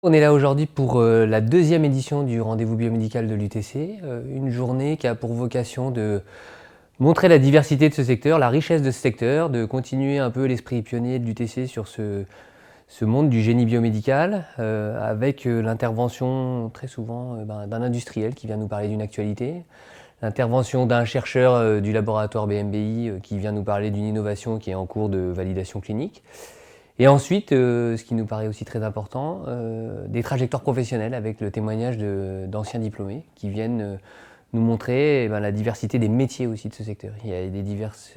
On est là aujourd'hui pour la deuxième édition du rendez-vous biomédical de l'UTC, une journée qui a pour vocation de montrer la diversité de ce secteur, la richesse de ce secteur, de continuer un peu l'esprit pionnier de l'UTC sur ce monde du génie biomédical, avec l'intervention très souvent d'un industriel qui vient nous parler d'une actualité, l'intervention d'un chercheur du laboratoire BMBI qui vient nous parler d'une innovation qui est en cours de validation clinique. Et ensuite, ce qui nous paraît aussi très important, des trajectoires professionnelles avec le témoignage d'anciens diplômés qui viennent nous montrer la diversité des métiers aussi de ce secteur. Il y a des diverses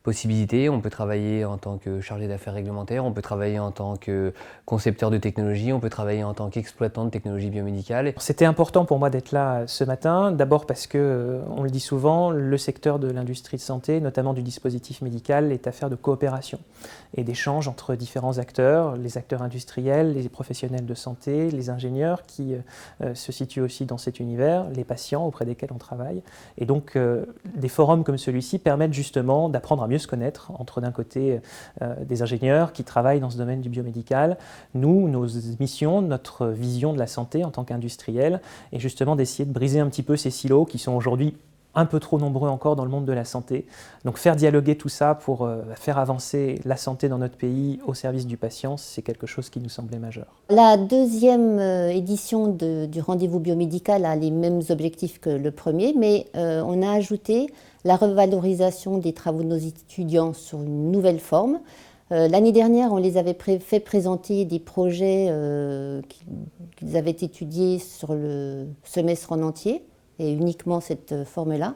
possibilités. On peut travailler en tant que chargé d'affaires réglementaires, on peut travailler en tant que concepteur de technologie, on peut travailler en tant qu'exploitant de technologie biomédicale. C'était important pour moi d'être là ce matin, d'abord parce que, on le dit souvent, le secteur de l'industrie de santé, notamment du dispositif médical, est affaire de coopération et d'échange entre différents acteurs, les acteurs industriels, les professionnels de santé, les ingénieurs qui se situent aussi dans cet univers, les patients auprès desquels on travaille. Et donc, des forums comme celui-ci permettent justement d'apprendre à mieux se connaître entre d'un côté des ingénieurs qui travaillent dans ce domaine du biomédical, nous, nos missions, notre vision de la santé en tant qu'industriel, et justement d'essayer de briser un petit peu ces silos qui sont aujourd'hui un peu trop nombreux encore dans le monde de la santé. Donc faire dialoguer tout ça pour faire avancer la santé dans notre pays au service du patient, c'est quelque chose qui nous semblait majeur. La deuxième édition du rendez-vous biomédical a les mêmes objectifs que le premier, mais on a ajouté la revalorisation des travaux de nos étudiants sur une nouvelle forme. L'année dernière, on les avait fait présenter des projets qu'ils avaient étudiés sur le semestre en entier, et uniquement cette forme-là.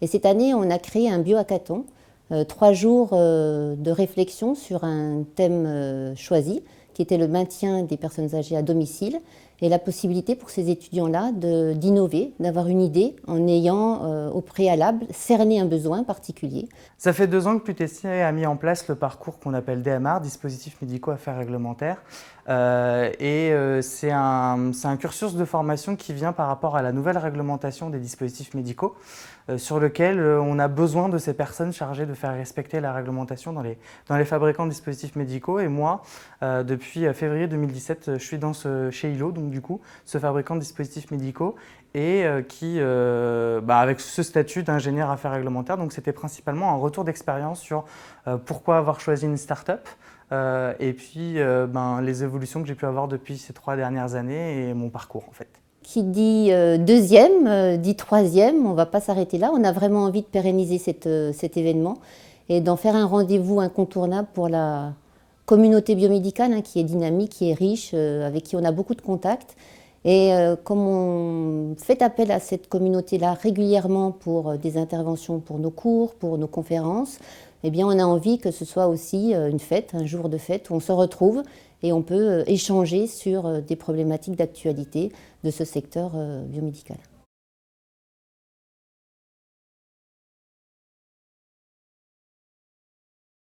Et cette année, on a créé un biohackathon, 3 jours de réflexion sur un thème choisi, qui était le maintien des personnes âgées à domicile, et la possibilité pour ces étudiants-là d'innover, d'avoir une idée en ayant au préalable cerné un besoin particulier. Ça fait 2 ans que l'UTC a mis en place le parcours qu'on appelle DMR, dispositifs médicaux affaires réglementaires. C'est un cursus de formation qui vient par rapport à la nouvelle réglementation des dispositifs médicaux, sur lequel on a besoin de ces personnes chargées de faire respecter la réglementation dans les fabricants de dispositifs médicaux. Et moi, depuis février 2017, je suis chez ILO, donc du coup, ce fabricant de dispositifs médicaux, et avec ce statut d'ingénieur affaires réglementaires. Donc c'était principalement un retour d'expérience sur pourquoi avoir choisi une start-up, et puis les évolutions que j'ai pu avoir depuis ces 3 dernières années et mon parcours en fait. Qui dit deuxième, dit troisième, on ne va pas s'arrêter là. On a vraiment envie de pérenniser cet événement et d'en faire un rendez-vous incontournable pour la communauté biomédicale qui est dynamique, qui est riche, avec qui on a beaucoup de contacts. Et comme on fait appel à cette communauté-là régulièrement pour des interventions pour nos cours, pour nos conférences, eh bien on a envie que ce soit aussi une fête, un jour de fête où on se retrouve et on peut échanger sur des problématiques d'actualité de ce secteur biomédical.